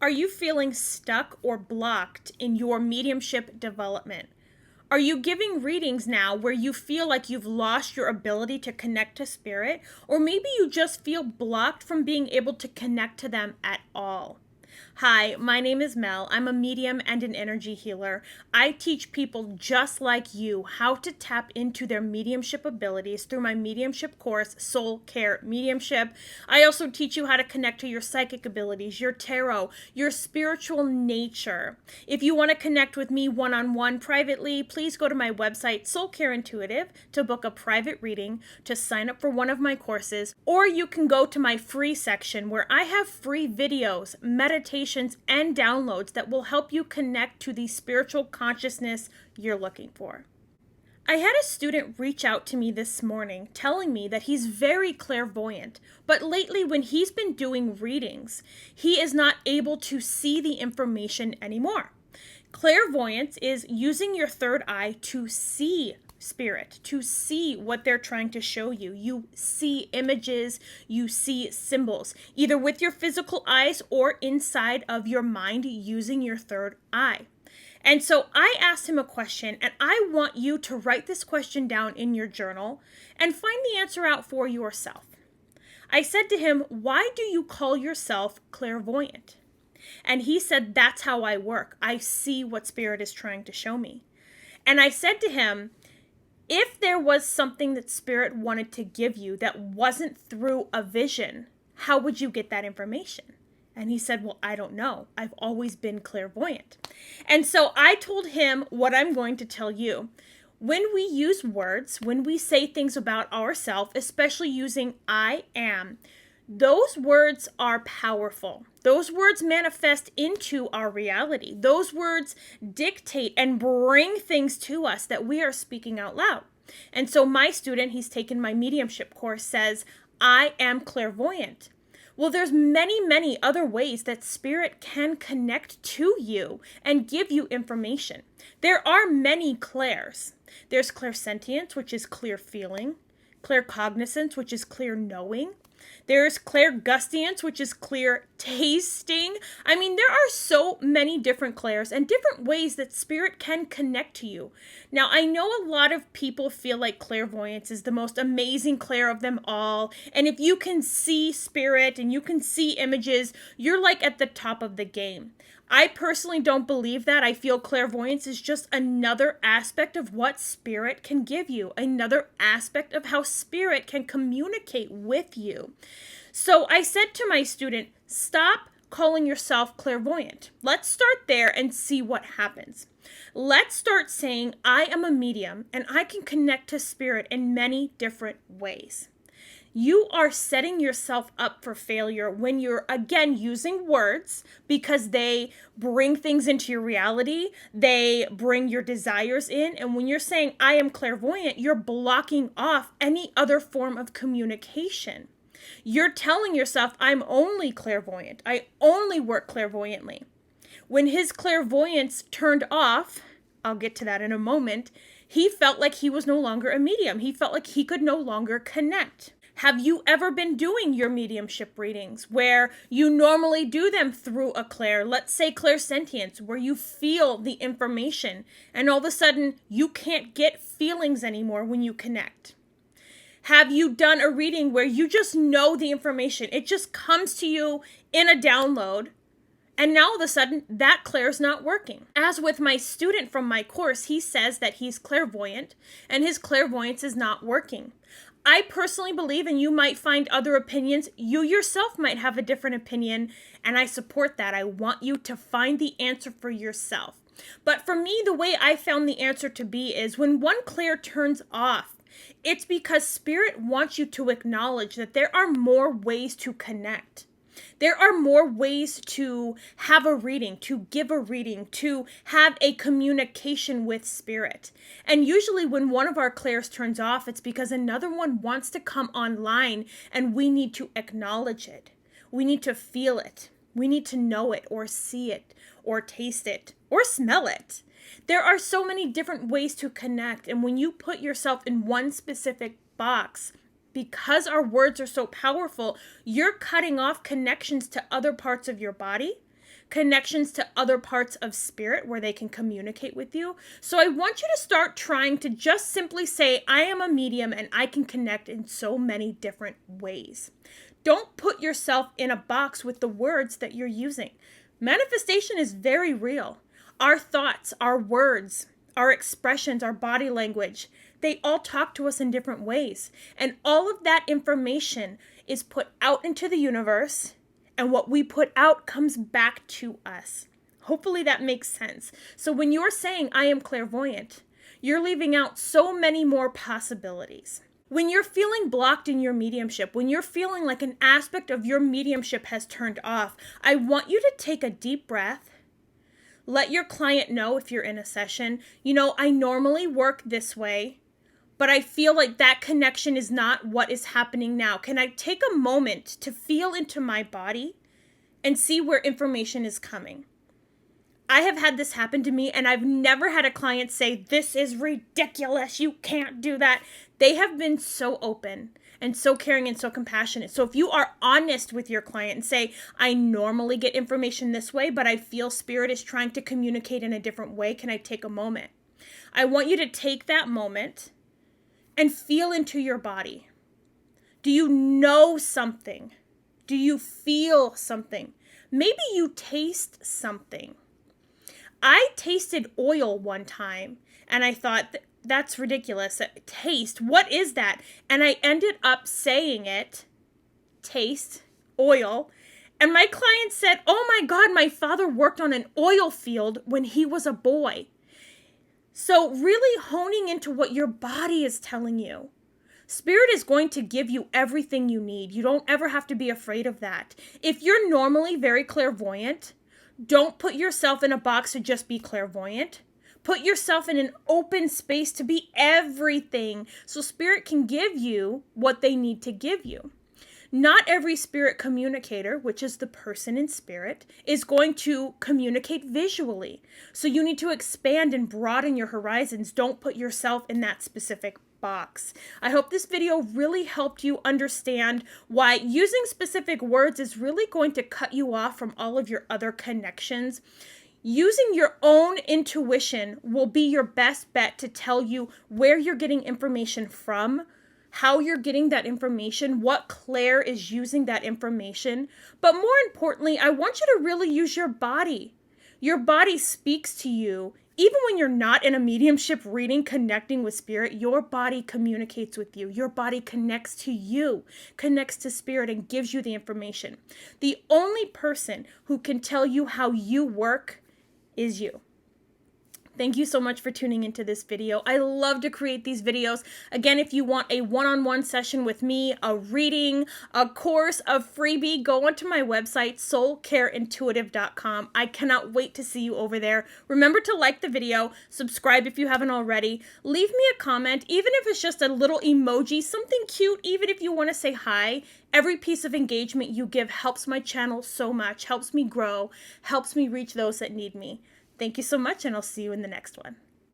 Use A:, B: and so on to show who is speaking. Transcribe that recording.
A: Are you feeling stuck or blocked in your mediumship development? Are you giving readings now where you feel like you've lost your ability to connect to spirit? Or maybe you just feel blocked from being able to connect to them at all? Hi, my name is Mel. I'm a medium and an energy healer. I teach people just like you how to tap into their mediumship abilities through my mediumship course, Soul Care Mediumship. I also teach you how to connect to your psychic abilities, your tarot, your spiritual nature. If you want to connect with me one-on-one privately, please go to my website, Soul Care Intuitive, to book a private reading, to sign up for one of my courses, or you can go to my free section where I have free videos, meditations, and downloads that will help you connect to the spiritual consciousness you're looking for. I had a student reach out to me this morning telling me that he's very clairvoyant, but lately when he's been doing readings, he is not able to see the information anymore. Clairvoyance is using your third eye to see spirit, to see what they're trying to show you. You see images, you see symbols, either with your physical eyes or inside of your mind using your third eye. And so I asked him a question, and I want you to write this question down in your journal and find the answer out for yourself. I said to him, "Why do you call yourself clairvoyant?" And he said, "That's how I work. I see what spirit is trying to show me." And I said to him, if there was something that spirit wanted to give you that wasn't through a vision, how would you get that information? And he said, "Well, I don't know. I've always been clairvoyant." And so I told him what I'm going to tell you. When we use words, when we say things about ourselves, especially using I am, those words are powerful. Those words manifest into our reality. Those words dictate and bring things to us that we are speaking out loud. And so my student, he's taken my mediumship course, says, "I am clairvoyant." Well, there's many other ways that spirit can connect to you and give you information. There are many clairs. There's clairsentience, which is clear feeling, claircognizance, which is clear knowing. There's clairgustance, which is clear tasting. I mean, there are so many different clairs and different ways that spirit can connect to you. Now, I know a lot of people feel like clairvoyance is the most amazing clair of them all. And if you can see spirit and you can see images, you're like at the top of the game. I personally don't believe that. I feel clairvoyance is just another aspect of what spirit can give you, another aspect of how spirit can communicate with you. So I said to my student, stop calling yourself clairvoyant. Let's start there and see what happens. Let's start saying, I am a medium and I can connect to spirit in many different ways. You are setting yourself up for failure when you're, again, using words because they bring things into your reality. They bring your desires in. And when you're saying, I am clairvoyant, you're blocking off any other form of communication. You're telling yourself, I'm only clairvoyant. I only work clairvoyantly. When his clairvoyance turned off, I'll get to that in a moment, he felt like he was no longer a medium. He felt like he could no longer connect. Have you ever been doing your mediumship readings where you normally do them through a clair, let's say clairsentience, where you feel the information and all of a sudden you can't get feelings anymore when you connect? Have you done a reading where you just know the information? It just comes to you in a download and now all of a sudden that clair's not working. As with my student from my course, he says that he's clairvoyant and his clairvoyance is not working. I personally believe, and you might find other opinions, you yourself might have a different opinion, and I support that. I want you to find the answer for yourself. But for me, the way I found the answer to be is when one clair turns off, it's because spirit wants you to acknowledge that there are more ways to connect. There are more ways to have a reading, to give a reading, to have a communication with spirit. And usually when one of our clairs turns off, it's because another one wants to come online and we need to acknowledge it. We need to feel it. We need to know it or see it or taste it or smell it. There are so many different ways to connect. And when you put yourself in one specific box, because our words are so powerful, you're cutting off connections to other parts of your body. connections to other parts of spirit where they can communicate with you. So I want you to start trying to just simply say, I am a medium and I can connect in so many different ways. Don't put yourself in a box with the words that you're using. Manifestation is very real. Our thoughts, our words, our expressions, our body language, they all talk to us in different ways. And all of that information is put out into the universe, and what we put out comes back to us. Hopefully that makes sense. So when you're saying, I am clairvoyant, you're leaving out so many more possibilities. When you're feeling blocked in your mediumship, when you're feeling like an aspect of your mediumship has turned off, I want you to take a deep breath. Let your client know if you're in a session, I normally work this way, but I feel like that connection is not what is happening now. Can I take a moment to feel into my body and see where information is coming? I have had this happen to me, and I've never had a client say, this is ridiculous, you can't do that. They have been so open and so caring and so compassionate. So if you are honest with your client and say, I normally get information this way, but I feel spirit is trying to communicate in a different way, can I take a moment? I want you to take that moment and feel into your body. Do you know something? Do you feel something? Maybe you taste something. I tasted oil one time, and I thought, that's ridiculous. Taste, what is that? And I ended up saying it, taste, oil. And my client said, oh my God, my father worked on an oil field when he was a boy. So really honing into what your body is telling you. Spirit is going to give you everything you need. You don't ever have to be afraid of that. If you're normally very clairvoyant, don't put yourself in a box to just be clairvoyant. Put yourself in an open space to be everything so spirit can give you what they need to give you. Not every spirit communicator, which is the person in spirit, is going to communicate visually. So you need to expand and broaden your horizons. Don't put yourself in that specific box. I hope this video really helped you understand why using specific words is really going to cut you off from all of your other connections. Using your own intuition will be your best bet to tell you where you're getting information from, how you're getting that information, what clair is using that information. But more importantly, I want you to really use your body. Your body speaks to you. Even when you're not in a mediumship reading, connecting with spirit, your body communicates with you. Your body connects to you, connects to spirit, and gives you the information. The only person who can tell you how you work is you. Thank you so much for tuning into this video. I love to create these videos. Again, if you want a one-on-one session with me, a reading, a course, a freebie, go onto my website, soulcareintuitive.com. I cannot wait to see you over there. Remember to like the video, subscribe if you haven't already, leave me a comment, even if it's just a little emoji, something cute, even if you want to say hi. Every piece of engagement you give helps my channel so much, helps me grow, helps me reach those that need me. Thank you so much, and I'll see you in the next one.